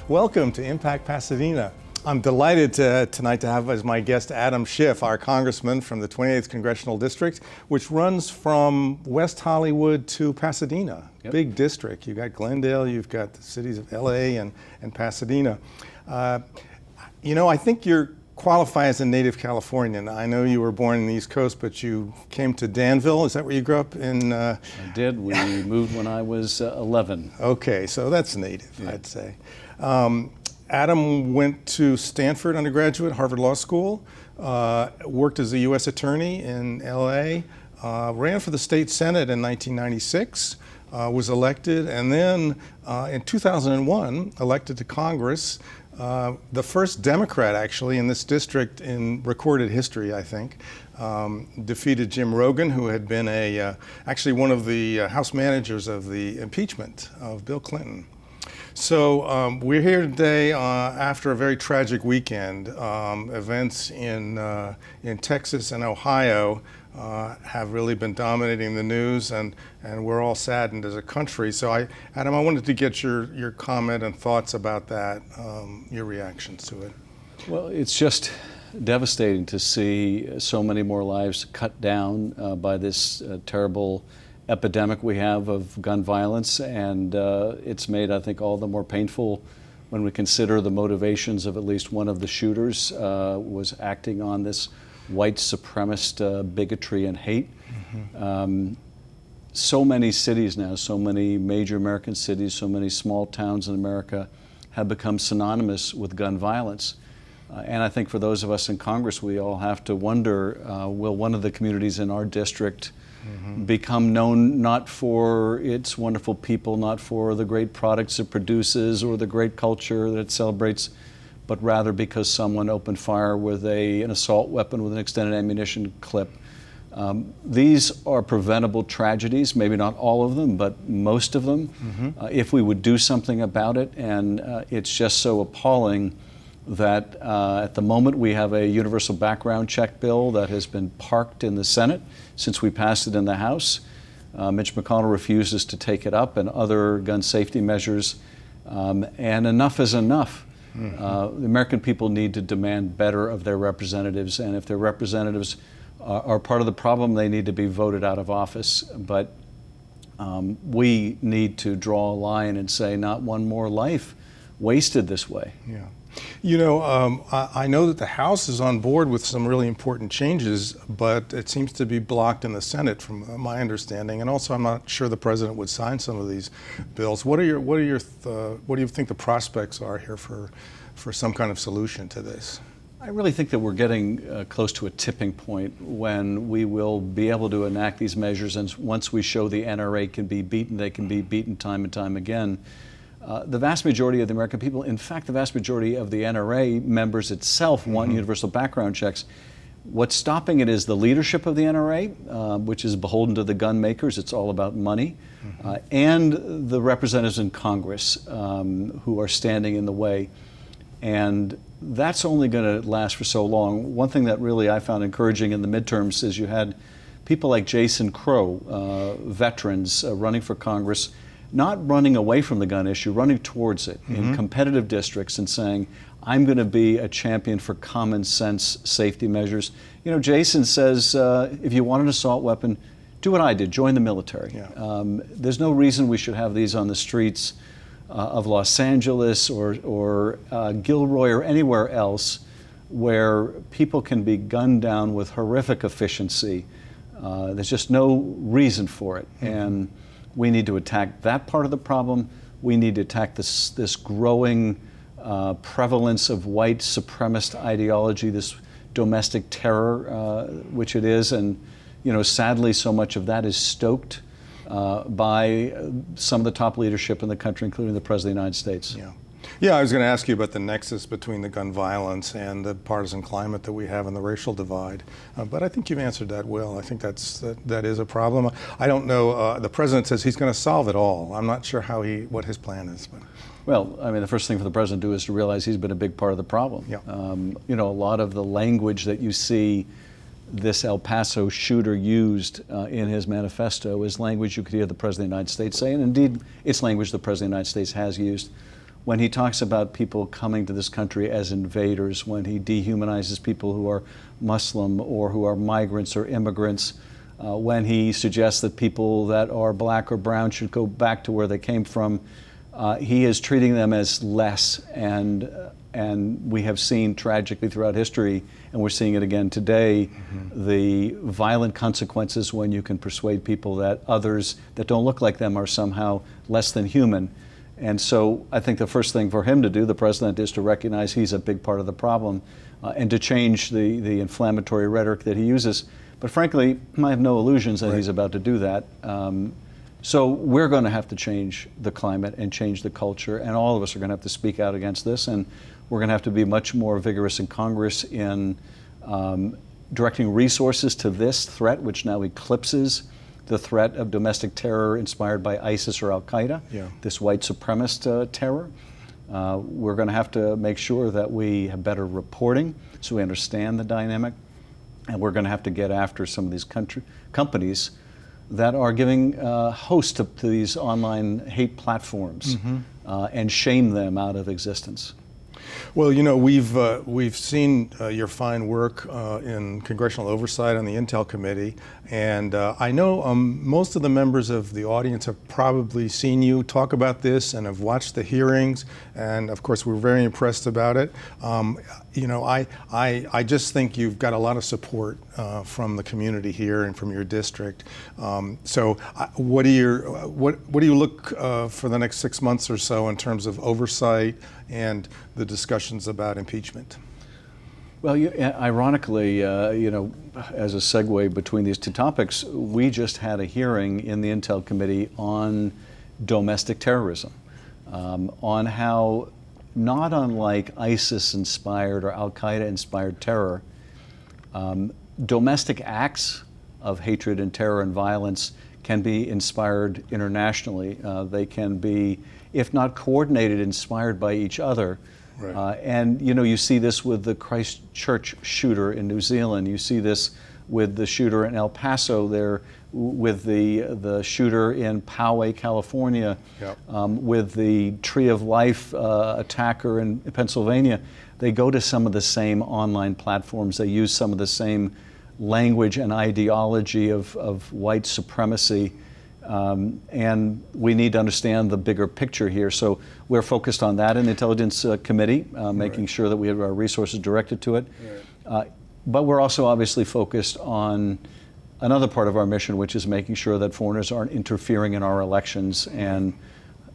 Welcome to Impact Pasadena. I'm delighted tonight to have as my guest Adam Schiff, our congressman from the 28th Congressional District, which runs from West Hollywood to Pasadena. Yep. Big district. You've got Glendale, you've got the cities of LA and Pasadena. I think you qualify as a native Californian. I know you were born in the East Coast, but you came to Danville. Is that where you grew up in? I did. We moved when I was 11. Okay, so that's native, yeah. I'd say. Adam went to Stanford undergraduate, Harvard Law School, worked as a U.S. attorney in L.A., ran for the state senate in 1996, was elected, and then in 2001 elected to Congress, the first Democrat actually in this district in recorded history, I think. Defeated Jim Rogan, who had been actually one of the House managers of the impeachment of Bill Clinton. So we're here today after a very tragic weekend. Events in Texas and Ohio have really been dominating the news, and we're all saddened as a country. So Adam, I wanted to get your comment and thoughts about that, your reactions to it. Well, it's just devastating to see so many more lives cut down by this terrible epidemic we have of gun violence, and it's made, I think, all the more painful when we consider the motivations of at least one of the shooters was acting on this white supremacist bigotry and hate. Mm-hmm. So many cities now, so many major American cities, so many small towns in America have become synonymous with gun violence. And I think for those of us in Congress, we all have to wonder, will one of the communities in our district become known not for its wonderful people, not for the great products it produces or the great culture that it celebrates, but rather because someone opened fire with an assault weapon with an extended ammunition clip. These are preventable tragedies, maybe not all of them, but most of them, if we would do something about it. And it's just so appalling that at the moment we have a universal background check bill that has been parked in the Senate since we passed it in the House. Mitch McConnell refuses to take it up, and other gun safety measures, and enough is enough. The American people need to demand better of their representatives, and if their representatives are part of the problem, they need to be voted out of office. But we need to draw a line and say not one more life wasted this way. Yeah. I know that the House is on board with some really important changes, but it seems to be blocked in the Senate, from my understanding. And also, I'm not sure the president would sign some of these bills. What do you think the prospects are here for some kind of solution to this? I really think that we're getting close to a tipping point when we will be able to enact these measures, and once we show the NRA can be beaten, they can be beaten time and time again. The vast majority of the American people, in fact, the vast majority of the NRA members itself want universal background checks. What's stopping it is the leadership of the NRA, which is beholden to the gun makers. It's all about money. And the representatives in Congress who are standing in the way. And that's only going to last for so long. One thing that really I found encouraging in the midterms is you had people like Jason Crow, veterans running for Congress, not running away from the gun issue, running towards it in competitive districts and saying, I'm going to be a champion for common sense safety measures. Jason says, if you want an assault weapon, do what I did, join the military. Yeah. There's no reason we should have these on the streets of Los Angeles or Gilroy or anywhere else where people can be gunned down with horrific efficiency. There's just no reason for it. And we need to attack that part of the problem. We need to attack this growing prevalence of white supremacist ideology, this domestic terror, which it is. And, sadly, so much of that is stoked by some of the top leadership in the country, including the President of the United States. Yeah, I was going to ask you about the nexus between the gun violence and the partisan climate that we have and the racial divide, but I think you've answered that well. I think that is a problem. I don't know. The president says he's going to solve it all. I'm not sure what his plan is. But. Well, I mean, the first thing for the president to do is to realize he's been a big part of the problem. Yeah. A lot of the language that you see this El Paso shooter used in his manifesto is language you could hear the President of the United States say, and indeed it's language the President of the United States has used. when he talks about people coming to this country as invaders, when he dehumanizes people who are Muslim or who are migrants or immigrants, when he suggests that people that are black or brown should go back to where they came from, he is treating them as less, and we have seen tragically throughout history, and we're seeing it again today, the violent consequences when you can persuade people that others that don't look like them are somehow less than human. And so I think the first thing for him to do, the president, is to recognize he's a big part of the problem and to change the inflammatory rhetoric that he uses. But frankly, I have no illusions that he's about to do that. So we're going to have to change the climate and change the culture, and all of us are going to have to speak out against this, and we're going to have to be much more vigorous in Congress in directing resources to this threat, which now eclipses the threat of domestic terror inspired by ISIS or Al-Qaeda, this white supremacist terror. We're going to have to make sure that we have better reporting so we understand the dynamic, and we're going to have to get after some of these companies that are giving host to these online hate platforms and shame them out of existence. Well, you know, we've seen your fine work in congressional oversight on the Intel Committee, and I know most of the members of the audience have probably seen you talk about this and have watched the hearings, and of course we're very impressed about it. You know, I just think you've got a lot of support from the community here and from your district. So, what do you look for the next 6 months or so in terms of oversight and the discussions about impeachment? Well, ironically, you know, as a segue between these two topics, we just had a hearing in the Intel Committee on domestic terrorism, on how, not unlike ISIS-inspired or Al-Qaeda-inspired terror, domestic acts of hatred and terror and violence can be inspired internationally. They can be, if not coordinated, inspired by each other. Right. And you know, you see this with the Christchurch shooter in New Zealand. You see this with the shooter in El Paso there, with the shooter in Poway, California, with the Tree of Life attacker in Pennsylvania. They go to some of the same online platforms. They use some of the same language and ideology of white supremacy. And we need to understand the bigger picture here. So we're focused on that in the Intelligence Committee, making sure that we have our resources directed to it. But we're also obviously focused on another part of our mission, which is making sure that foreigners aren't interfering in our elections. And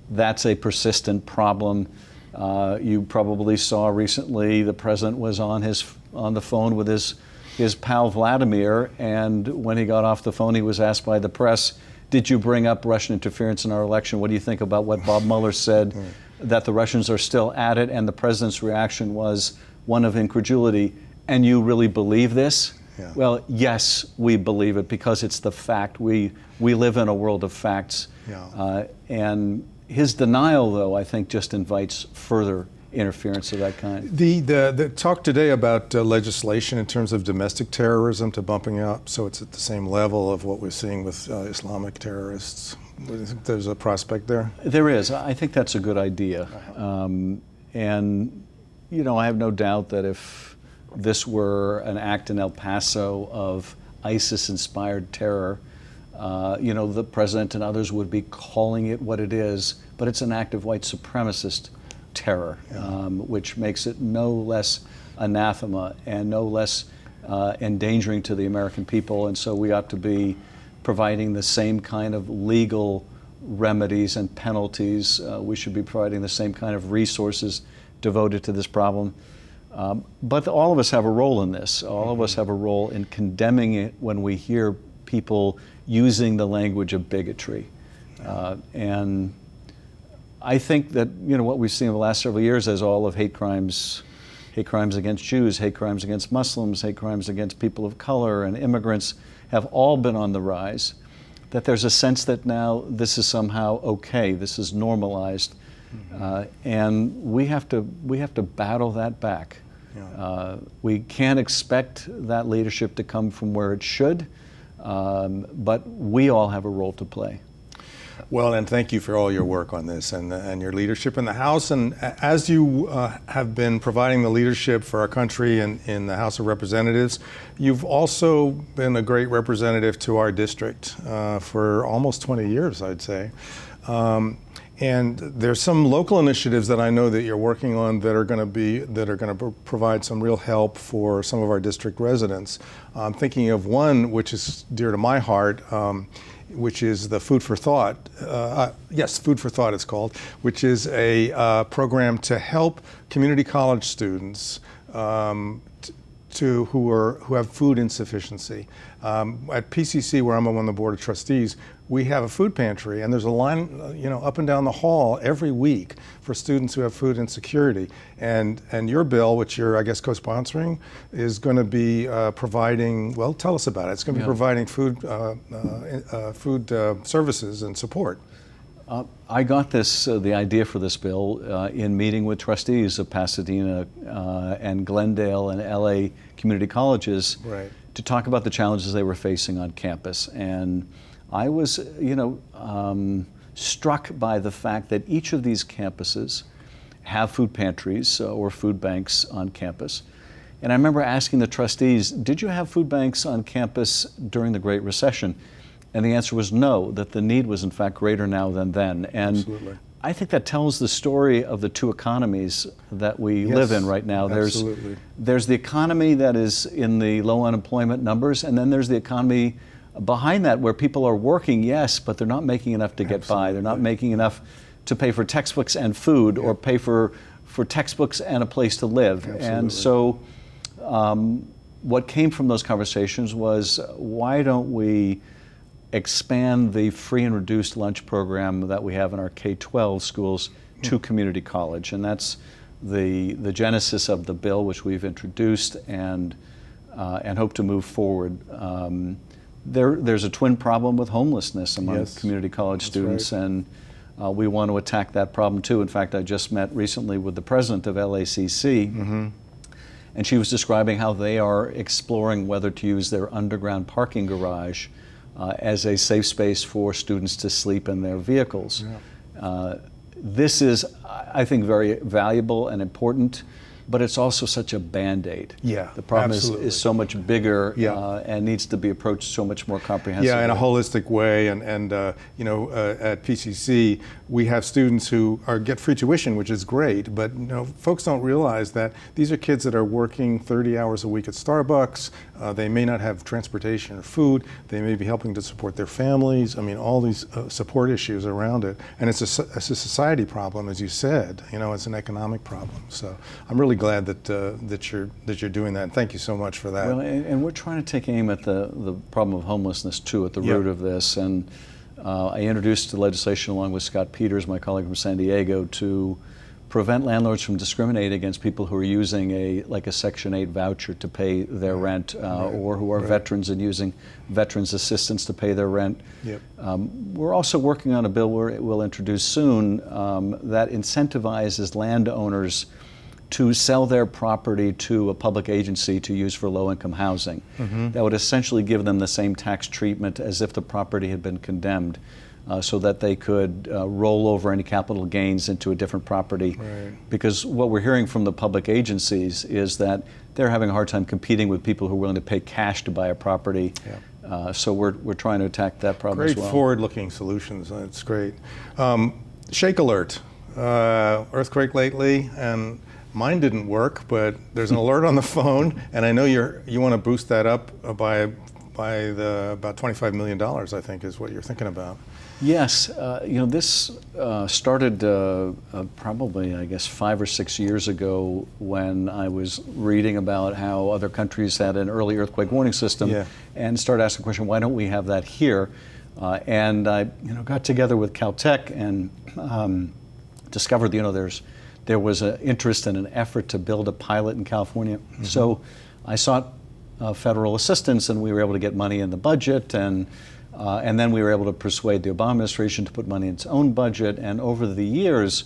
that's a persistent problem. You probably saw recently the president was on the phone with his pal Vladimir, and when he got off the phone, he was asked by the press, "Did you bring up Russian interference in our election? What do you think about what Bob Mueller said, that the Russians are still at it?" And the president's reaction was one of incredulity. "And you really believe this?" Well, yes, we believe it because it's the fact. We live in a world of facts. And his denial, though, I think just invites further interference of that kind. The talk today about legislation in terms of domestic terrorism to bumping up so it's at the same level of what we're seeing with Islamic terrorists. Do you think there's a prospect there? There is. I think that's a good idea. And, you know, I have no doubt that if this were an act in El Paso of ISIS-inspired terror, you know, the president and others would be calling it what it is, but it's an act of white supremacist terror, which makes it no less anathema and no less endangering to the American people. And so we ought to be providing the same kind of legal remedies and penalties. We should be providing the same kind of resources devoted to this problem. But all of us have a role in this. All of us have a role in condemning it when we hear people using the language of bigotry. And I think that, you know, what we've seen in the last several years as all of hate crimes against Jews, hate crimes against Muslims, hate crimes against people of color and immigrants have all been on the rise, that there's a sense that now this is somehow okay, this is normalized, and we have to battle that back. We can't expect that leadership to come from where it should, but we all have a role to play. Well, and thank you for all your work on this and your leadership in the House. And as you have been providing the leadership for our country in the House of Representatives, you've also been a great representative to our district for almost 20 years, I'd say. And there's some local initiatives that I know that you're working on that are going to provide some real help for some of our district residents. I'm thinking of one which is dear to my heart, which is the Food for Thought. Yes, Food for Thought it's called, which is a program to help community college students who have food insufficiency. At PCC, where I'm on the board of trustees, we have a food pantry, and there's a line, up and down the hall every week for students who have food insecurity. And your bill, which you're, I guess, co-sponsoring, is going to be providing. Well, tell us about it. It's going to be providing food services and support. I got the idea for this bill in meeting with trustees of Pasadena and Glendale and LA community colleges to talk about the challenges they were facing on campus. And I was, struck by the fact that each of these campuses have food pantries or food banks on campus. And I remember asking the trustees, did you have food banks on campus during the Great Recession? And the answer was no, that the need was in fact greater now than then. And Absolutely. I think that tells the story of the two economies that we live in right now. There's the economy that is in the low unemployment numbers, and then there's the economy behind that where people are working, yes, but they're not making enough to get by. They're not making enough to pay for textbooks and food or pay for textbooks and a place to live. And so what came from those conversations was, why don't we expand the free and reduced lunch program that we have in our K-12 schools to community college? And that's the genesis of the bill, which we've introduced and hope to move forward. There's a twin problem with homelessness among community college students, and we want to attack that problem too. In fact, I just met recently with the president of LACC, and she was describing how they are exploring whether to use their underground parking garage as a safe space for students to sleep in their vehicles. This is, I think, very valuable and important, but it's also such a Band-Aid. The problem is so much bigger and needs to be approached so much more comprehensively. In a holistic way. And at PCC, we have students who get free tuition, which is great, but folks don't realize that these are kids that are working 30 hours a week at Starbucks. They may not have transportation or food. They may be helping to support their families. I mean, all these support issues around it. And it's a society problem, as you said. It's an economic problem. So I'm really glad that you're doing that. And thank you so much for that. Well, and we're trying to take aim at the problem of homelessness too, at the root of this. And I introduced the legislation along with Scott Peters, my colleague from San Diego, to prevent landlords from discriminating against people who are using a Section 8 voucher to pay their rent, or who are veterans and using veterans assistance to pay their rent. We're also working on a bill we'll introduce soon that incentivizes landowners to sell their property to a public agency to use for low-income housing. That would essentially give them the same tax treatment as if the property had been condemned, so that they could roll over any capital gains into a different property. Because what we're hearing from the public agencies is that they're having a hard time competing with people who are willing to pay cash to buy a property. So we're trying to attack that problem as well. Great forward-looking solutions. That's great. Shake alert. Earthquake lately, and mine didn't work, but there's an alert on the phone, and I know you want to boost that up by about $25 million, I think, is what you're thinking about. Yes, this started probably, I guess, 5 or 6 years ago when I was reading about how other countries had an early earthquake warning system, and started asking the question, why don't we have that here? And I, got together with Caltech and discovered, there was an interest and an effort to build a pilot in California. So I sought federal assistance, and we were able to get money in the budget, and then we were able to persuade the Obama administration to put money in its own budget. And over the years,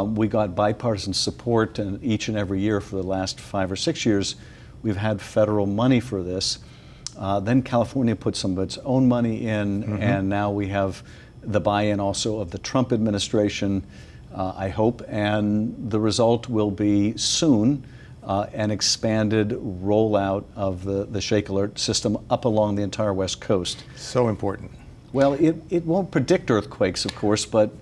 we got bipartisan support, and each and every year for the last 5 or 6 years, we've had federal money for this. Then California put some of its own money in, and now we have the buy-in also of the Trump administration, I hope, and the result will be soon an expanded rollout of the Shake Alert system up along the entire West Coast. So important. Well, it won't predict earthquakes, of course, but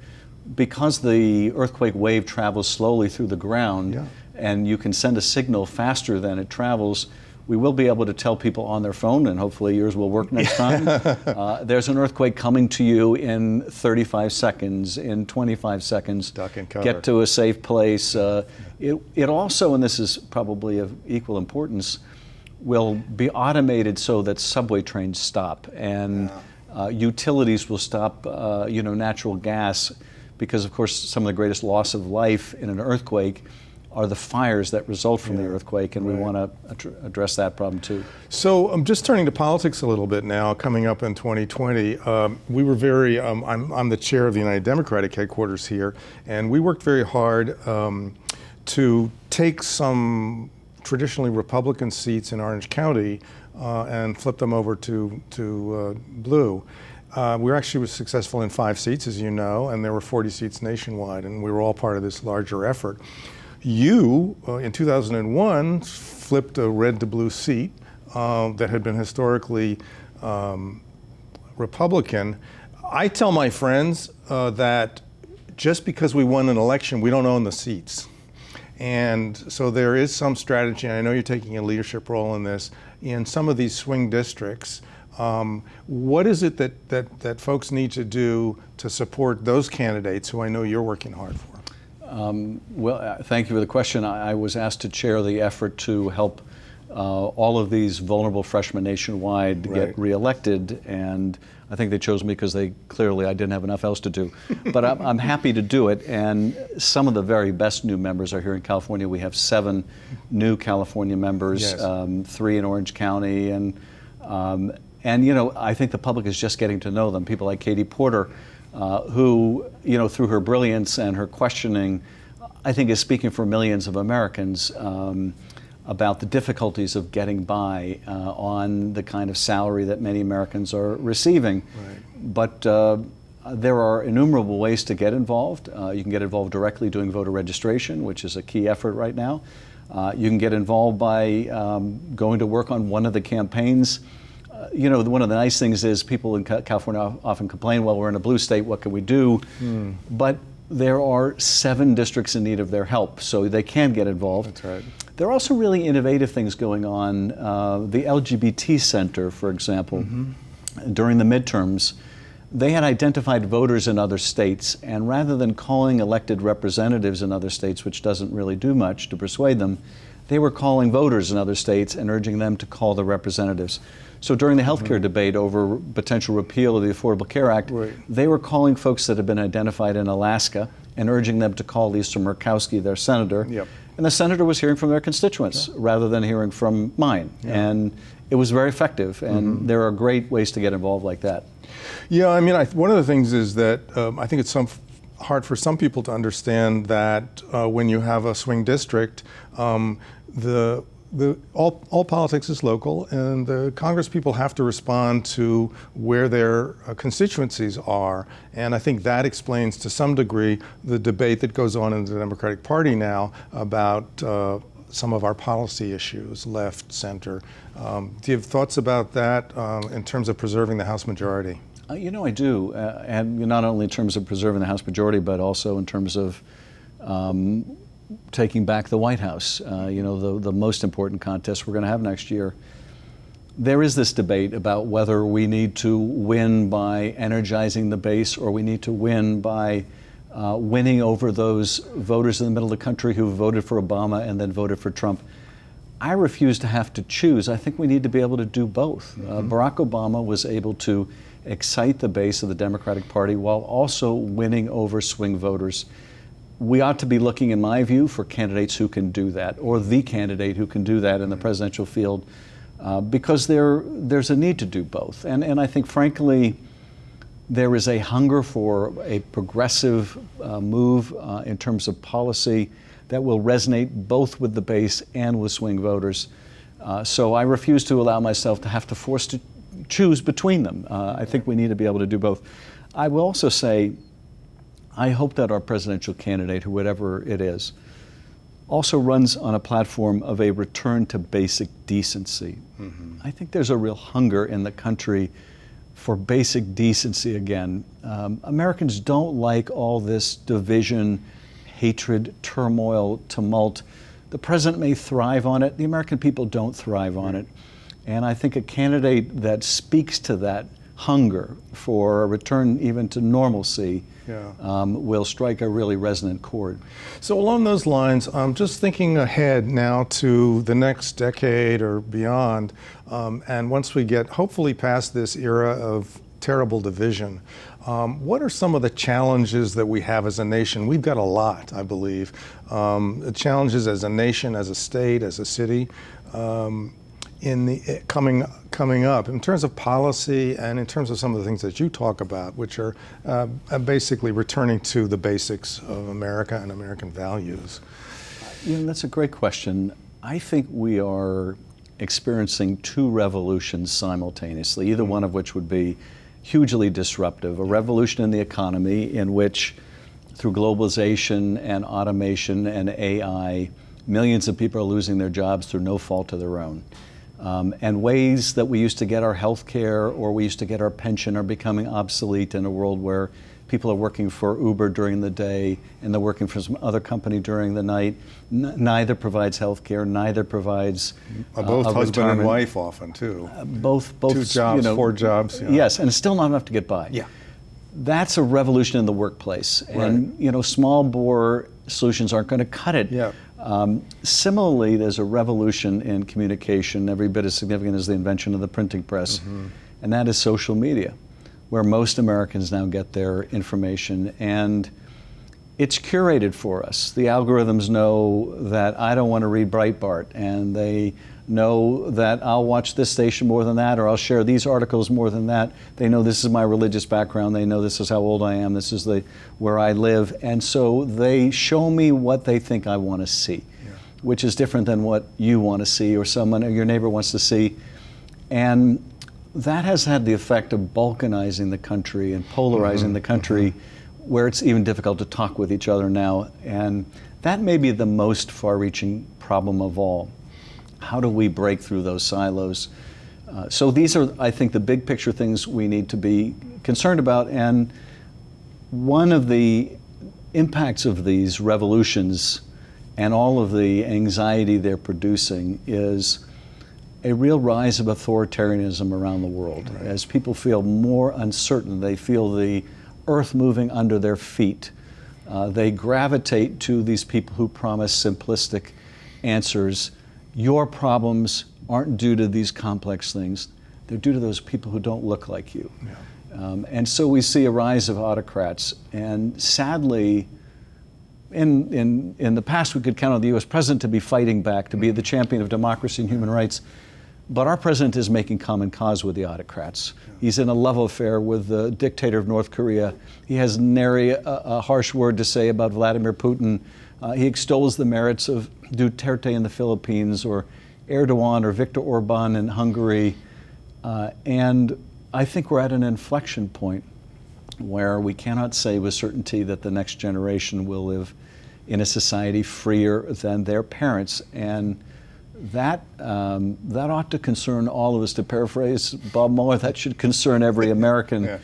because the earthquake wave travels slowly through the ground, Yeah. and you can send a signal faster than it travels, we will be able to tell people on their phone, and hopefully yours will work next time, there's an earthquake coming to you in 35 seconds, in 25 seconds. Duck and cover. Get to a safe place. It also, and this is probably of equal importance, will be automated so that subway trains stop, and utilities will stop, natural gas, because of course some of the greatest loss of life in an earthquake are the fires that result from the earthquake, and we want to address that problem too. So I'm just turning to politics a little bit now, coming up in 2020. We were very, I'm the chair of the United Democratic headquarters here, and we worked very hard to take some traditionally Republican seats in Orange County and flip them over to blue. We actually were successful in 5 seats, as you know, and there were 40 seats nationwide, and we were all part of this larger effort. You, in 2001, flipped a red to blue seat that had been historically Republican. I tell my friends that just because we won an election, we don't own the seats. And so there is some strategy, and I know you're taking a leadership role in this, in some of these swing districts. What is it that folks need to do to support those candidates who I know you're working hard for? Thank you for the question. I was asked to chair the effort to help all of these vulnerable freshmen nationwide get reelected, and I think they chose me because I didn't have enough else to do. But I'm happy to do it, and some of the very best new members are here in California. We have 7 new California members, 3 in Orange County, and I think the public is just getting to know them. People like Katie Porter, who, through her brilliance and her questioning, I think is speaking for millions of Americans about the difficulties of getting by on the kind of salary that many Americans are receiving. Right. But there are innumerable ways to get involved. You can get involved directly doing voter registration, which is a key effort right now. You can get involved by going to work on one of the campaigns. One of the nice things is people in California often complain, well, we're in a blue state, what can we do? But there are 7 districts in need of their help, so they can get involved. That's right. There are also really innovative things going on. The LGBT Center, for example, during the midterms, they had identified voters in other states, and rather than calling elected representatives in other states, which doesn't really do much to persuade them, they were calling voters in other states and urging them to call the representatives. So during the healthcare debate over potential repeal of the Affordable Care Act, they were calling folks that had been identified in Alaska and urging them to call Lisa Murkowski, their senator. And the senator was hearing from their constituents rather than hearing from mine. And it was very effective, and there are great ways to get involved like that. Yeah, I mean, one of the things is that I think it's hard for some people to understand that when you have a swing district, all politics is local, and the Congress people have to respond to where their constituencies are. And I think that explains to some degree the debate that goes on in the Democratic Party now about some of our policy issues, left, center. Do you have thoughts about that in terms of preserving the House majority? I do, and not only in terms of preserving the House majority, but also in terms of taking back the White House, the most important contest we're going to have next year. There is this debate about whether we need to win by energizing the base or we need to win by winning over those voters in the middle of the country who voted for Obama and then voted for Trump. I refuse to have to choose. I think we need to be able to do both. Barack Obama was able to excite the base of the Democratic Party while also winning over swing voters. We ought to be looking, in my view, for candidates who can do that, or the candidate who can do that in the presidential field, because there's a need to do both. And I think, frankly, there is a hunger for a progressive move in terms of policy that will resonate both with the base and with swing voters. So I refuse to allow myself to have to force to choose between them. I think we need to be able to do both. I will also say, I hope that our presidential candidate, whoever it is, also runs on a platform of a return to basic decency. Mm-hmm. I think there's a real hunger in the country for basic decency again. Americans don't like all this division, hatred, turmoil, tumult. The president may thrive on it. The American people don't thrive on it. And I think a candidate that speaks to that hunger for a return even to normalcy will strike a really resonant chord. So along those lines, I'm just thinking ahead now to the next decade or beyond, and once we get hopefully past this era of terrible division, what are some of the challenges that we have as a nation? We've got a lot, I believe. The challenges as a nation, as a state, as a city, in the coming up in terms of policy and in terms of some of the things that you talk about, which are basically returning to the basics of America and American values. That's a great question. I think we are experiencing two revolutions simultaneously, either one of which would be hugely disruptive. A revolution in the economy in which, through globalization and automation and AI, millions of people are losing their jobs through no fault of their own. And ways that we used to get our health care or we used to get our pension are becoming obsolete in a world where people are working for Uber during the day and they're working for some other company during the night. Neither provides health care, neither provides both a husband retirement. and wife often too. Both 2 jobs, 4 jobs. Yes, and it's still not enough to get by. Yeah. That's a revolution in the workplace. And small bore solutions aren't going to cut it. Yeah. Similarly, there's a revolution in communication, every bit as significant as the invention of the printing press, and that is social media, where most Americans now get their information, and it's curated for us. The algorithms know that I don't want to read Breitbart, and they know that I'll watch this station more than that, or I'll share these articles more than that. They know this is my religious background. They know this is how old I am. This is where I live. And so they show me what they think I want to see, which is different than what you want to see or someone or your neighbor wants to see. And that has had the effect of balkanizing the country and polarizing the country, where it's even difficult to talk with each other now. And that may be the most far-reaching problem of all. How do we break through those silos? So these are, I think, the big picture things we need to be concerned about. And one of the impacts of these revolutions and all of the anxiety they're producing is a real rise of authoritarianism around the world. Right. As people feel more uncertain, they feel the earth moving under their feet. They gravitate to these people who promise simplistic answers. Your problems aren't due to these complex things. They're due to those people who don't look like you. Yeah. And so we see a rise of autocrats. And sadly, in the past, we could count on the U.S. president to be fighting back, to be the champion of democracy and human rights. But our president is making common cause with the autocrats. Yeah. He's in a love affair with the dictator of North Korea. He has nary a harsh word to say about Vladimir Putin. He extols the merits of Duterte in the Philippines, or Erdogan or Viktor Orban in Hungary. And I think we're at an inflection point where we cannot say with certainty that the next generation will live in a society freer than their parents. And that ought to concern all of us. To paraphrase Bob Mueller, that should concern every American. Yeah.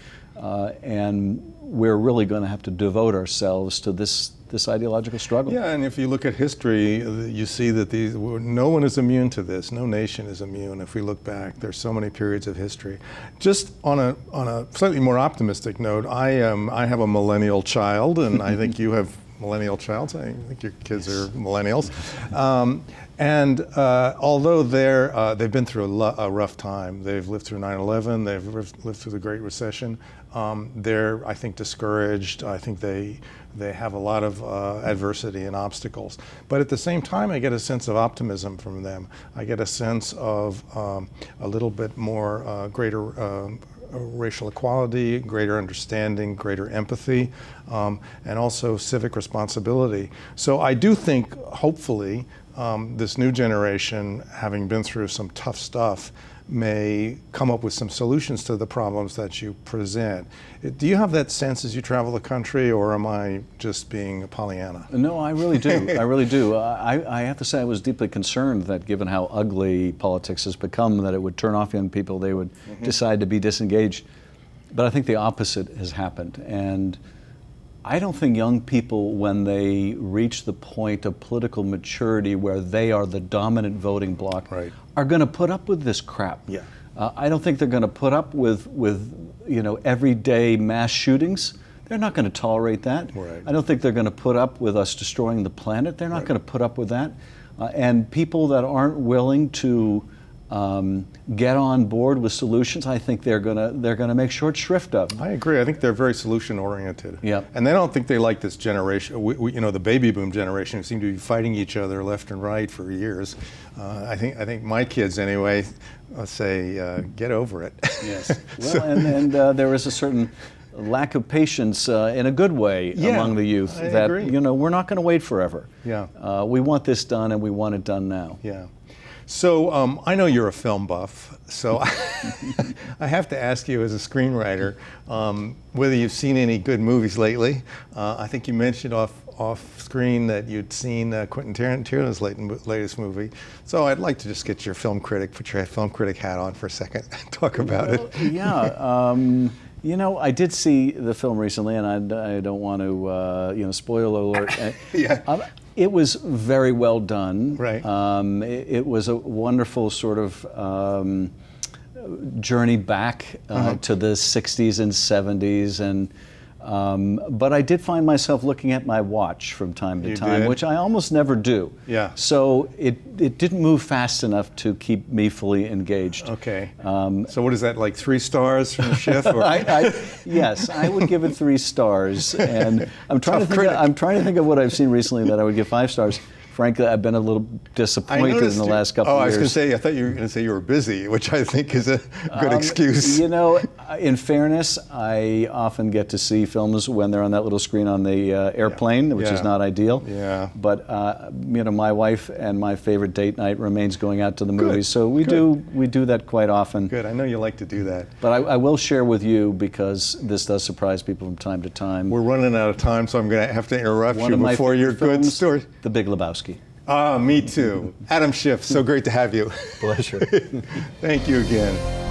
And we're really going to have to devote ourselves to this ideological struggle. Yeah, and if you look at history, you see that no one is immune to this. No nation is immune. If we look back, there's so many periods of history. Just on a slightly more optimistic note, I have a millennial child, and I think you have millennial child. I think your kids are millennials. And although they've been through a rough time, they've lived through 9/11, they've lived through the Great Recession. They're, I think, discouraged. I think they have a lot of adversity and obstacles. But at the same time, I get a sense of optimism from them. I get a sense of a little bit more greater racial equality, greater understanding, greater empathy, and also civic responsibility. So I do think, hopefully, this new generation, having been through some tough stuff, may come up with some solutions to the problems that you present. Do you have that sense as you travel the country, or am I just being a Pollyanna? No, I really do. I really do. I have to say I was deeply concerned that given how ugly politics has become, that it would turn off young people, they would decide to be disengaged. But I think the opposite has happened. And I don't think young people, when they reach the point of political maturity where they are the dominant voting bloc, are going to put up with this crap. Yeah. I don't think they're going to put up with everyday mass shootings. They're not going to tolerate that. Right. I don't think they're going to put up with us destroying the planet. They're not going to put up with that. And people that aren't willing to get on board with solutions, I think they're gonna make short shrift of. I agree. I think they're very solution oriented. Yeah. And they don't think they like this generation. The baby boom generation, who seem to be fighting each other left and right for years. I think my kids anyway say, get over it. Yes. Well, and there is a certain lack of patience in a good way among the youth. I that agree. We're not going to wait forever. Yeah. We want this done, and we want it done now. Yeah. So I know you're a film buff, so I have to ask you as a screenwriter whether you've seen any good movies lately. I think you mentioned off screen that you'd seen Quentin Tarantino's latest movie. So I'd like to just get your put your film critic hat on for a second and talk about it. Yeah. I did see the film recently, and I don't want to, spoiler alert. Yeah. It was very well done. Right. It was a wonderful sort of journey back to the 60s and 70s, and but I did find myself looking at my watch from time to time, which I almost never do. Yeah. So it didn't move fast enough to keep me fully engaged. Okay. So what is that, like 3 stars from Schiff? Or? Yes, I would give it 3 stars, and I'm trying to think of what I've seen recently that I would give 5 stars. Frankly, I've been a little disappointed in the last couple of years. I was going to say, I thought you were going to say you were busy, which I think is a good excuse. In fairness, I often get to see films when they're on that little screen on the airplane, which is not ideal. Yeah. But my wife and my favorite date night remains going out to the movies, so we do that quite often. Good. I know you like to do that. But I will share with you, because this does surprise people from time to time. We're running out of time, so I'm going to have to interrupt you before your good story. The Big Lebowski. Me too. Adam Schiff, so great to have you. Pleasure. Thank you again.